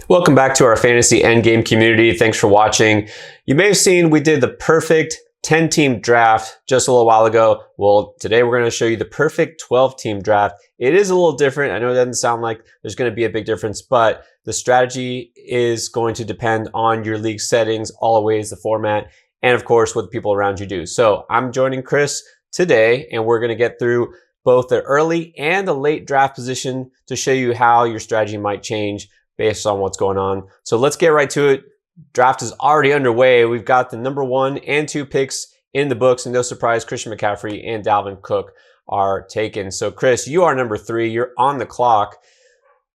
Welcome back to our Fantasy Endgame community. Thanks for watching. You may have seen we did the perfect 10-team draft just a little while ago. Well, today we're going to show you the perfect 12-team draft. It is a little different. I know it doesn't sound like there's going to be a big difference, but the strategy is going to depend on your league settings, always the format, and of course what the people around you do. So I'm joining Chris today, and we're going to get through both the early and the late draft position to show you how your strategy might change based on what's going on. So let's get right to it. Draft is already underway. We've got the number 1 and 2 picks in the books, and no surprise, Christian McCaffrey and Dalvin Cook are taken. So Chris, you are number 3. You're on the clock.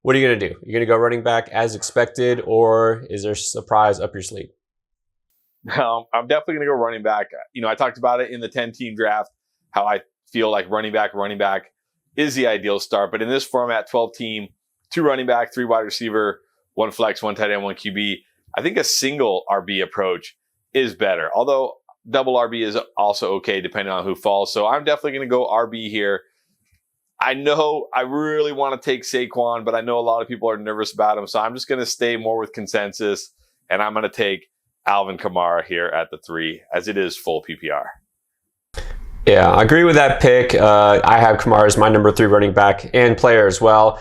What are you going to do? You're going to go running back as expected, or is there a surprise up your sleeve? I'm definitely going to go running back. I talked about it in the 10-team draft, how I feel like running back is the ideal start. But in this format, 12-team, 2 running back, 3 wide receiver, 1 flex, 1 tight end, 1 QB. I think a single RB approach is better. Although double RB is also okay depending on who falls. So I'm definitely going to go RB here. I know I really want to take Saquon, but I know a lot of people are nervous about him. So I'm just going to stay more with consensus, and I'm going to take Alvin Kamara here at the 3, as it is full PPR. Yeah, I agree with that pick. I have Kamara as my number 3 running back and player as well.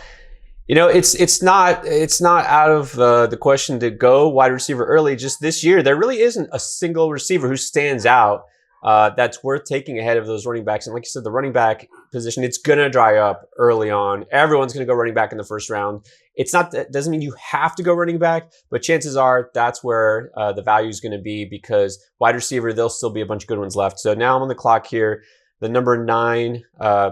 You know, it's not out of the question to go wide receiver early. Just this year, there really isn't a single receiver who stands out that's worth taking ahead of those running backs. And like you said, the running back position, it's going to dry up early on. Everyone's going to go running back in the first round. That doesn't mean you have to go running back, but chances are that's where the value is going to be, because wide receiver, there'll still be a bunch of good ones left. So now I'm on the clock here. The number 9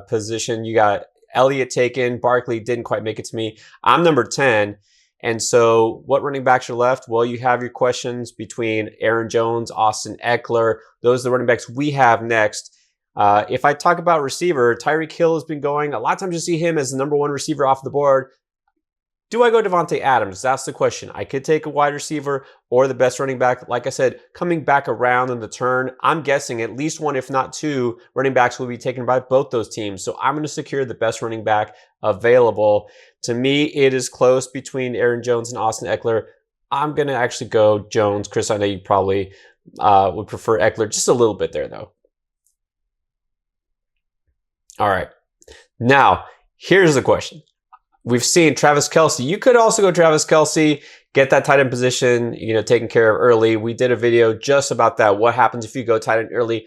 position, you got Elliott taken. Barkley didn't quite make it to me. I'm number 10. And so what running backs are left? Well, you have your questions between Aaron Jones, Austin Eckler. Those are the running backs we have next. If I talk about receiver, Tyreek Hill has been going. A lot of times you see him as the number 1 receiver off the board. Do I go Davante Adams? That's the question. I could take a wide receiver or the best running back. Like I said, coming back around in the turn, I'm guessing at least 1, if not 2, running backs will be taken by both those teams. So I'm going to secure the best running back available. To me, it is close between Aaron Jones and Austin Eckler. I'm going to actually go Jones. Chris, I know you probably would prefer Eckler just a little bit there, though. All right. Now, here's the question. We've seen Travis Kelce. You could also go Travis Kelce, get that tight end position, taken care of early. We did a video just about that. What happens if you go tight end early?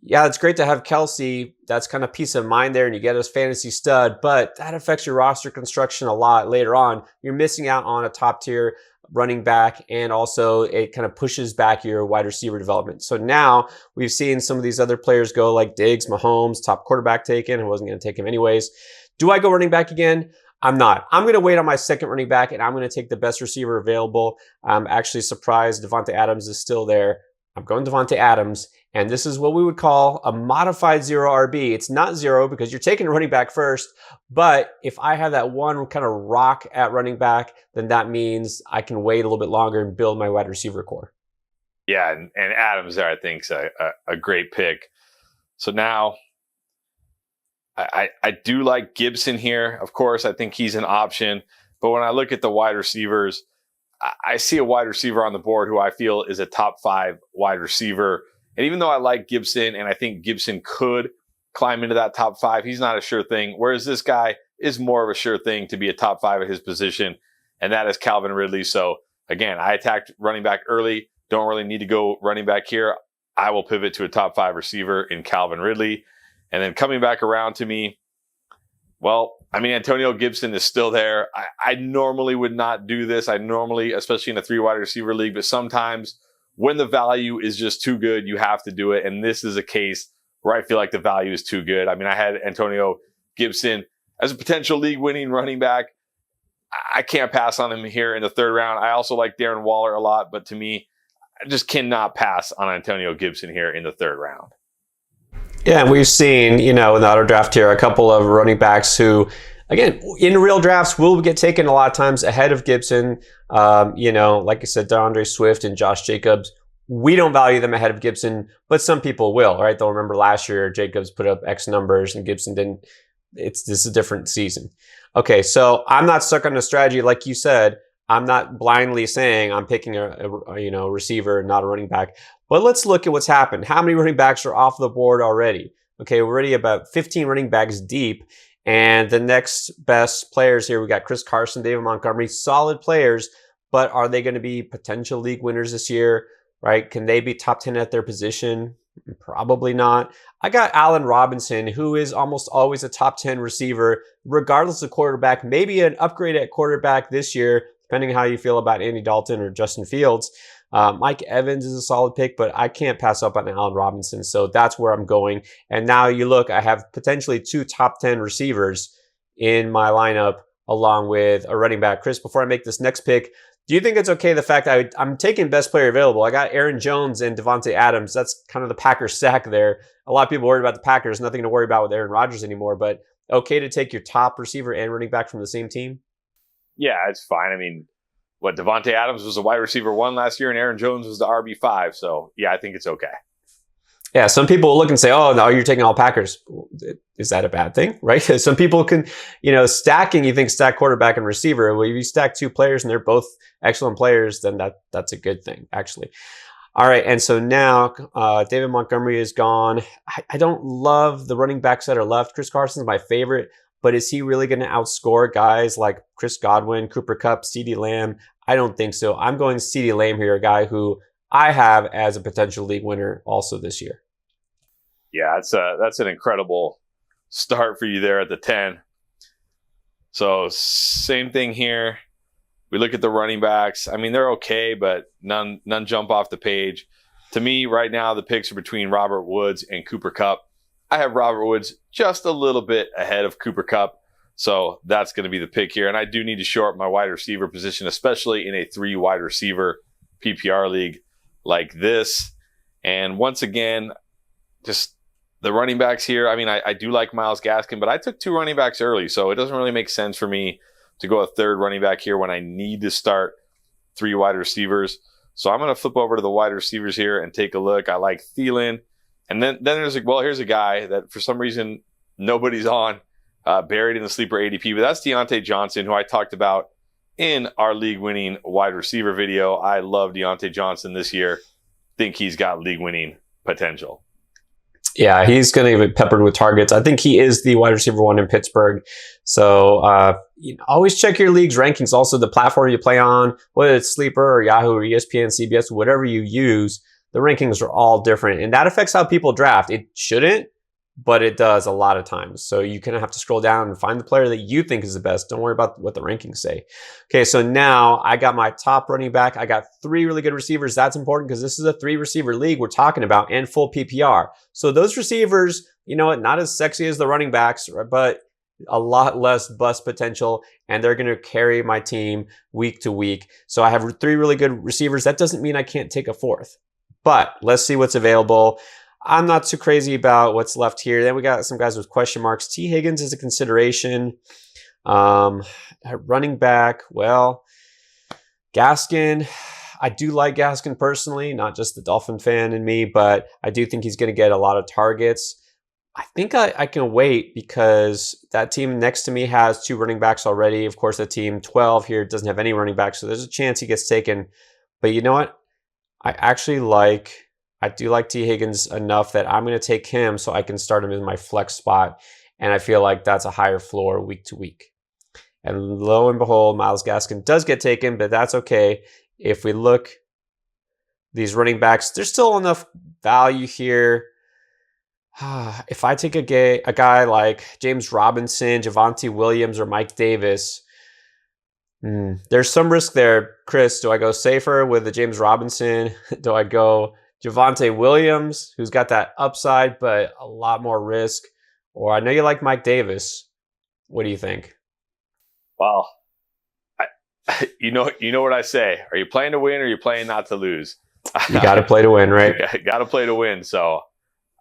Yeah, it's great to have Kelce. That's kind of peace of mind there, and you get a fantasy stud, but that affects your roster construction a lot later on. You're missing out on a top tier running back, and also it kind of pushes back your wide receiver development. So now we've seen some of these other players go, like Diggs, Mahomes, top quarterback taken. I wasn't going to take him anyways. Do I go running back again? I'm not. I'm going to wait on my second running back, and I'm going to take the best receiver available. I'm actually surprised Davante Adams is still there. I'm going Davante Adams, and this is what we would call a modified 0 RB. It's not 0 because you're taking a running back first, but if I have that one kind of rock at running back, then that means I can wait a little bit longer and build my wide receiver core. Yeah, and Adams there, I think, is a great pick. So now I do like Gibson here. Of course, I think he's an option. But when I look at the wide receivers, I see a wide receiver on the board who I feel is a top 5 wide receiver. And even though I like Gibson, and I think Gibson could climb into that top 5, he's not a sure thing. Whereas this guy is more of a sure thing to be a top 5 at his position, and that is Calvin Ridley. So again, I attacked running back early. Don't really need to go running back here. I will pivot to a top 5 receiver in Calvin Ridley. And then coming back around to me, well, Antonio Gibson is still there. I normally would not do this. I normally, especially in a 3 wide receiver league, but sometimes when the value is just too good, you have to do it. And this is a case where I feel like the value is too good. I had Antonio Gibson as a potential league winning running back. I can't pass on him here in the 3rd round. I also like Darren Waller a lot, but to me, I just cannot pass on Antonio Gibson here in the 3rd round. Yeah, and we've seen, in the auto draft here, a couple of running backs who, again, in real drafts will get taken a lot of times ahead of Gibson. Like I said, DeAndre Swift and Josh Jacobs. We don't value them ahead of Gibson, but some people will, right? They'll remember last year Jacobs put up X numbers and Gibson didn't. This is a different season. Okay, so I'm not stuck on a strategy like you said. I'm not blindly saying I'm picking a receiver, not a running back. But let's look at what's happened. How many running backs are off the board already? Okay, we're already about 15 running backs deep. And the next best players here, we got Chris Carson, David Montgomery, solid players, but are they going to be potential league winners this year, right? Can they be top 10 at their position? Probably not. I got Allen Robinson, who is almost always a top 10 receiver, regardless of quarterback, maybe an upgrade at quarterback this year, depending on how you feel about Andy Dalton or Justin Fields. Mike Evans is a solid pick, but I can't pass up on Allen Robinson. So that's where I'm going. And now you look, I have potentially 2 top 10 receivers in my lineup along with a running back. Chris, before I make this next pick, do you think it's okay the fact that I'm taking best player available? I got Aaron Jones and Devontae Adams. That's kind of the Packers stack there. A lot of people worried about the Packers. Nothing to worry about with Aaron Rodgers anymore. But okay to take your top receiver and running back from the same team? Yeah, it's fine. I mean, Devontae Adams was a wide receiver 1 last year, and Aaron Jones was the RB5. So, yeah, I think it's okay. Yeah, some people will look and say, oh, no, you're taking all Packers. Is that a bad thing, right? Some people can, stacking, you think stack quarterback and receiver. Well, if you stack 2 players and they're both excellent players, then that's a good thing, actually. All right, and so now David Montgomery is gone. I don't love the running backs that are left. Chris Carson's my favorite, but is he really going to outscore guys like Chris Godwin, Cooper Kupp, CeeDee Lamb? I don't think so. I'm going CeeDee Lamb here, a guy who I have as a potential league winner also this year. Yeah, that's an incredible start for you there at the 10. So same thing here. We look at the running backs. I mean, they're okay, but none jump off the page. To me, right now, the picks are between Robert Woods and Cooper Kupp. I have Robert Woods just a little bit ahead of Cooper Kupp, so that's going to be the pick here. And I do need to shore up my wide receiver position, especially in a 3 wide receiver PPR league like this. And once again, just the running backs here. I mean, I do like Myles Gaskin, but I took 2 running backs early, so it doesn't really make sense for me to go a 3rd running back here when I need to start 3 wide receivers. So I'm going to flip over to the wide receivers here and take a look. I like Thielen. And then there's here's a guy that for some reason nobody's on, buried in the sleeper ADP, but that's Deontay Johnson, who I talked about in our league-winning wide receiver video. I love Deontay Johnson this year. Think he's got league-winning potential. Yeah, he's going to get peppered with targets. I think he is the wide receiver 1 in Pittsburgh. So always check your league's rankings. Also, the platform you play on, whether it's Sleeper or Yahoo or ESPN, CBS, whatever you use, the rankings are all different. And that affects how people draft. It shouldn't, but it does a lot of times. So you kind of have to scroll down and find the player that you think is the best. Don't worry about what the rankings say. Okay, so now I got my top running back. I got 3 really good receivers. That's important because this is a 3 receiver league we're talking about and full PPR. So those receivers, not as sexy as the running backs, but a lot less bust potential, and they're going to carry my team week to week. So I have 3 really good receivers. That doesn't mean I can't take a 4th, but let's see what's available. I'm not too crazy about what's left here. Then we got some guys with question marks. T. Higgins is a consideration. Running back, well, Gaskin. I do like Gaskin personally, not just the Dolphin fan in me, but I do think he's going to get a lot of targets. I think I can wait because that team next to me has 2 running backs already. Of course, the team 12 here doesn't have any running backs, so there's a chance he gets taken. But you know what? I do like T. Higgins enough that I'm going to take him so I can start him in my flex spot. And I feel like that's a higher floor week to week. And lo and behold, Myles Gaskin does get taken, but that's okay. If we look, these running backs, there's still enough value here. If I take a guy like James Robinson, Javonte Williams, or Mike Davis, there's some risk there. Chris, do I go safer with the James Robinson? Do I go Javonte Williams, who's got that upside, but a lot more risk? Or I know you like Mike Davis. What do you think? Well, you know what I say. Are you playing to win or are you playing not to lose? You got to play to win, right? You got to play to win. So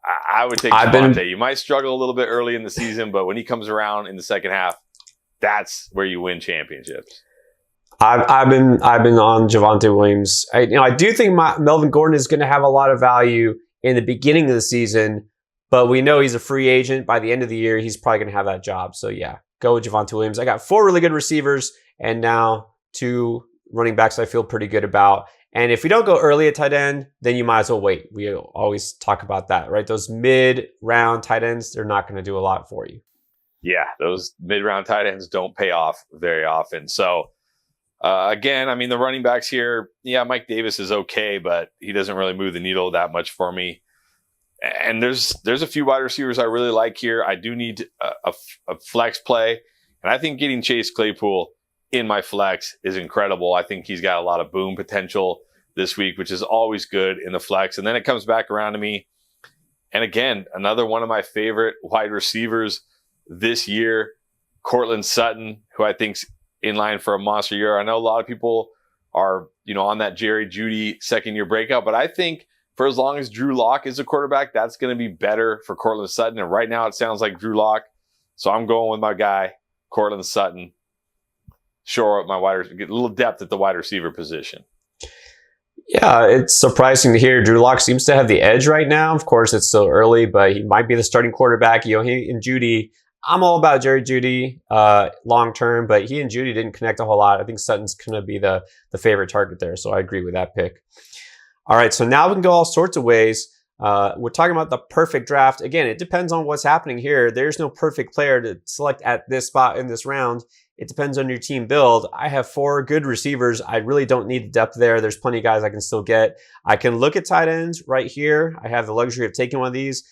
I would take Javonte. You might struggle a little bit early in the season, but when he comes around in the second half, that's where you win championships. I've been on Javonte Williams. I do think Melvin Gordon is going to have a lot of value in the beginning of the season, but we know he's a free agent. By the end of the year, he's probably going to have that job. So yeah, go with Javonte Williams. I got 4 really good receivers and now 2 running backs I feel pretty good about. And if we don't go early at tight end, then you might as well wait. We always talk about that, right? Those mid-round tight ends, they're not going to do a lot for you. Yeah, those mid-round tight ends don't pay off very often. So, again, I mean, the running backs here, yeah, Mike Davis is okay, but he doesn't really move the needle that much for me. And there's a few wide receivers I really like here. I do need a flex play, and I think getting Chase Claypool in my flex is incredible. I think he's got a lot of boom potential this week, which is always good in the flex. And then it comes back around to me. And again, another one of my favorite wide receivers this year, Courtland Sutton, who I think's in line for a monster year. I know a lot of people are, on that Jerry Jeudy second-year breakout, but I think for as long as Drew Lock is a quarterback, that's going to be better for Courtland Sutton. And right now it sounds like Drew Lock. So I'm going with my guy, Courtland Sutton. Shore up get a little depth at the wide receiver position. Yeah, it's surprising to hear Drew Lock seems to have the edge right now. Of course, it's still early, but he might be the starting quarterback. He and Jeudy, I'm all about Jerry Jeudy long term, but he and Jeudy didn't connect a whole lot. I think Sutton's going to be the favorite target there, so I agree with that pick. All right, so now we can go all sorts of ways. We're talking about the perfect draft. Again, it depends on what's happening here. There's no perfect player to select at this spot in this round. It depends on your team build. I have 4 good receivers. I really don't need the depth there. There's plenty of guys I can still get. I can look at tight ends right here. I have the luxury of taking one of these.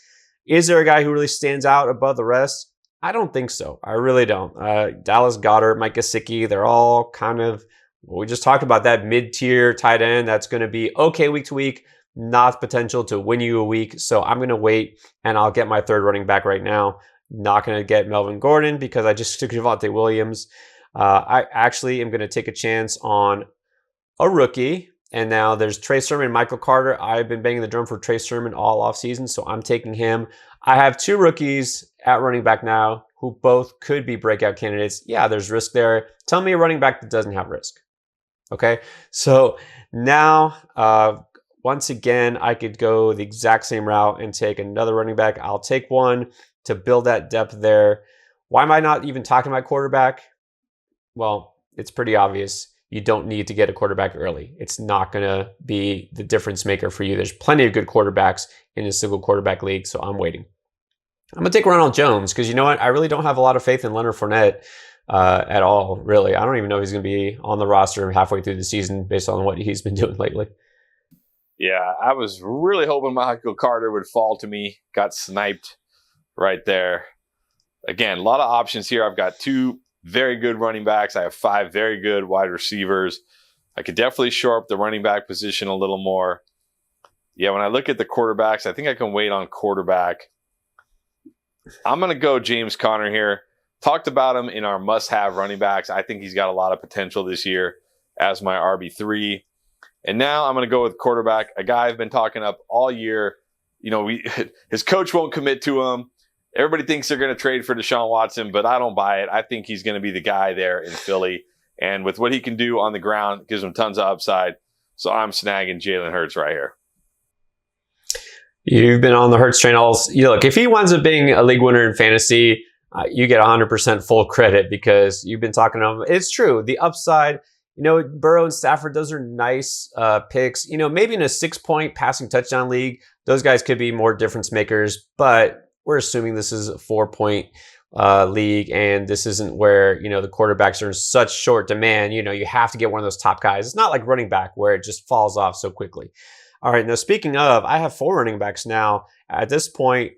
Is there a guy who really stands out above the rest? I don't think so. I really don't. Dallas Goedert, Mike Gesicki, they're all kind of, we just talked about that mid-tier tight end that's going to be okay week to week, not potential to win you a week. So I'm going to wait, and I'll get my third running back right now. Not going to get Melvin Gordon because I just took Javonte Williams. I actually am going to take a chance on a rookie. And now there's Trey Sermon and Michael Carter. I've been banging the drum for Trey Sermon all offseason, so I'm taking him. I have 2 rookies at running back now who both could be breakout candidates. Yeah, there's risk there. Tell me a running back that doesn't have risk. Okay, so now once again, I could go the exact same route and take another running back. I'll take one to build that depth there. Why am I not even talking about quarterback? Well, it's pretty obvious. You don't need to get a quarterback early. It's not going to be the difference maker for you. There's plenty of good quarterbacks in a single quarterback league, so I'm waiting. I'm going to take Ronald Jones because you know what? I really don't have a lot of faith in Leonard Fournette at all, really. I don't even know if he's going to be on the roster halfway through the season based on what he's been doing lately. Yeah, I was really hoping Michael Carter would fall to me. Got sniped right there. Again, a lot of options here. I've got 2 very good running backs. I have 5 very good wide receivers. I could definitely shore up the running back position a little more. Yeah, when I look at the quarterbacks, I think I can wait on quarterback. I'm going to go James Conner here. Talked about him in our must-have running backs. I think he's got a lot of potential this year as my RB3. And now I'm going to go with quarterback, a guy I've been talking up all year. His coach won't commit to him. Everybody thinks they're going to trade for Deshaun Watson, but I don't buy it. I think he's going to be the guy there in Philly. And with what he can do on the ground, gives him tons of upside. So I'm snagging Jalen Hurts right here. You've been on the Hurts train look, if he winds up being a league winner in fantasy, you get 100% full credit because you've been talking to him. It's true. The upside, Burrow and Stafford, those are nice picks. Maybe in a 6-point passing touchdown league, those guys could be more difference makers, but we're assuming this is a 4-point league, and this isn't where, the quarterbacks are in such short demand. You have to get one of those top guys. It's not like running back where it just falls off so quickly. All right, now speaking of, I have 4 running backs now. At this point,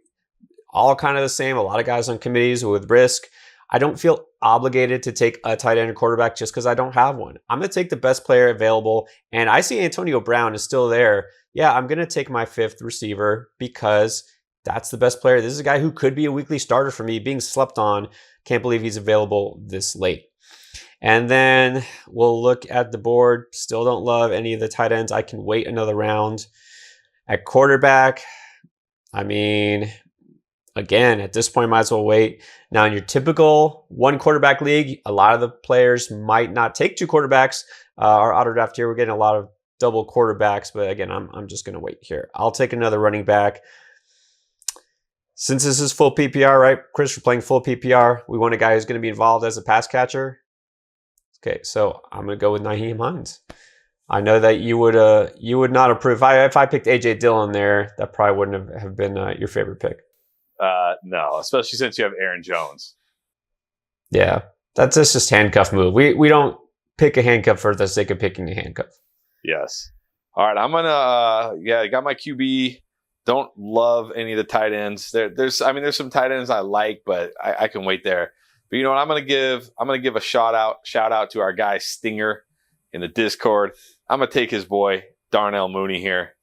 all kind of the same. A lot of guys on committees with risk. I don't feel obligated to take a tight end or quarterback just because I don't have one. I'm going to take the best player available, and I see Antonio Brown is still there. Yeah, I'm going to take my 5th receiver because that's the best player. This is a guy who could be a weekly starter for me, being slept on. Can't believe he's available this late. And then we'll look at the board. Still don't love any of the tight ends. I can wait another round. At quarterback, again, at this point, might as well wait. Now, in your typical 1 quarterback league, a lot of the players might not take 2 quarterbacks. Our auto draft here, we're getting a lot of double quarterbacks. But again, I'm just going to wait here. I'll take another running back. Since this is full PPR, right, Chris, we're playing full PPR. We want a guy who's going to be involved as a pass catcher. Okay, so I'm going to go with Nyheim Hines. I know that you would not approve. If I picked AJ Dillon there, that probably wouldn't have been your favorite pick. No, especially since you have Aaron Jones. Yeah, that's just handcuff move. We don't pick a handcuff for the sake of picking a handcuff. Yes. All right, I'm gonna I got my QB. Don't love any of the tight ends. There's some tight ends I like, but I can wait there. But you know what? I'm gonna give a shout out to our guy Stinger in the Discord. I'm gonna take his boy Darnell Mooney here.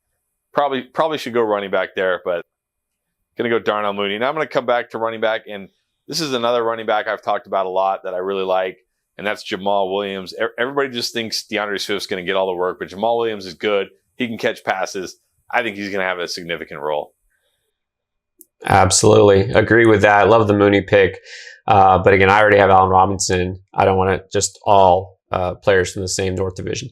Probably should go running back there, but gonna go Darnell Mooney. Now I'm gonna come back to running back, and this is another running back I've talked about a lot that I really like, and that's Jamal Williams. Everybody just thinks DeAndre Swift's gonna get all the work, but Jamal Williams is good. He can catch passes. I think he's gonna have a significant role. Absolutely. Agree with that. Love the Mooney pick. But again, I already have Allen Robinson. I don't want it just all players from the same North Division.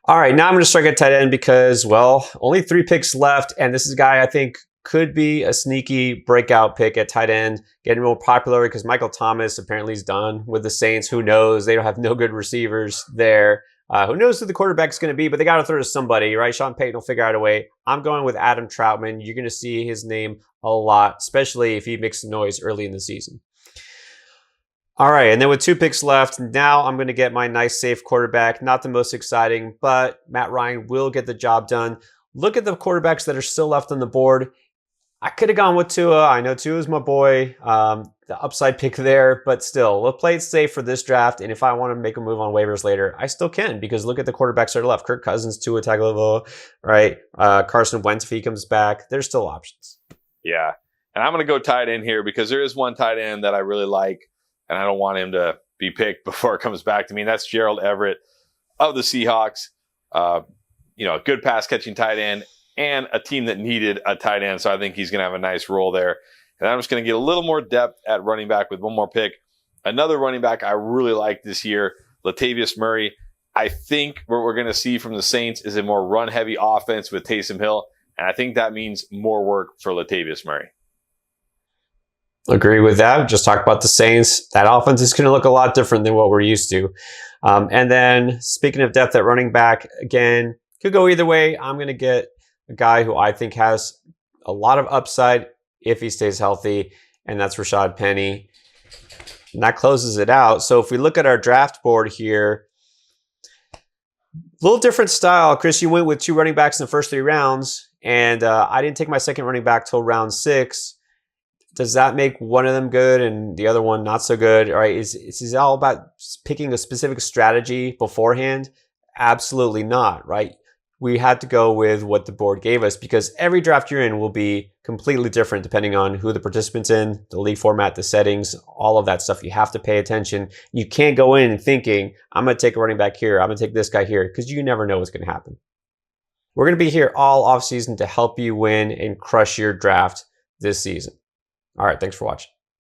All right, now I'm going to strike at tight end because, well, only 3 picks left. And this is a guy I think could be a sneaky breakout pick at tight end, getting more popular because Michael Thomas apparently is done with the Saints. Who knows? They don't have no good receivers there. Who knows who the quarterback is going to be, but they got to throw to somebody, right? Sean Payton will figure out a way. I'm going with Adam Troutman. You're going to see his name a lot, especially if he makes some noise early in the season. All right, and then with 2 picks left, now I'm going to get my nice, safe quarterback. Not the most exciting, but Matt Ryan will get the job done. Look at the quarterbacks that are still left on the board. I could have gone with Tua. I know Tua is my boy. The upside pick there, but still, we'll play it safe for this draft. And if I want to make a move on waivers later, I still can because look at the quarterbacks that are left. Kirk Cousins, Tua Tagovailoa, right? Carson Wentz if he comes back. There's still options. Yeah, and I'm going to go tight end here because there is one tight end that I really like, and I don't want him to be picked before it comes back to me. And that's Gerald Everett of the Seahawks. A good pass catching tight end and a team that needed a tight end. So I think he's going to have a nice role there. And I'm just going to get a little more depth at running back with one more pick. Another running back I really like this year, Latavius Murray. I think what we're going to see from the Saints is a more run-heavy offense with Taysom Hill. And I think that means more work for Latavius Murray. Agree with that. Just talk about the Saints. That offense is going to look a lot different than what we're used to. And then speaking of depth at running back, again, could go either way. I'm going to get a guy who I think has a lot of upside if he stays healthy, and that's Rashad Penny. And that closes it out. So if we look at our draft board here, a little different style. Chris, you went with 2 running backs in the first 3 rounds, and I didn't take my second running back till round 6. Does that make one of them good and the other one not so good? All right, is it all about picking a specific strategy beforehand? Absolutely not, right? We had to go with what the board gave us because every draft you're in will be completely different depending on who the participant's in, the league format, the settings, all of that stuff. You have to pay attention. You can't go in thinking, I'm going to take a running back here, I'm going to take this guy here, because you never know what's going to happen. We're going to be here all offseason to help you win and crush your draft this season. All right, thanks for watching.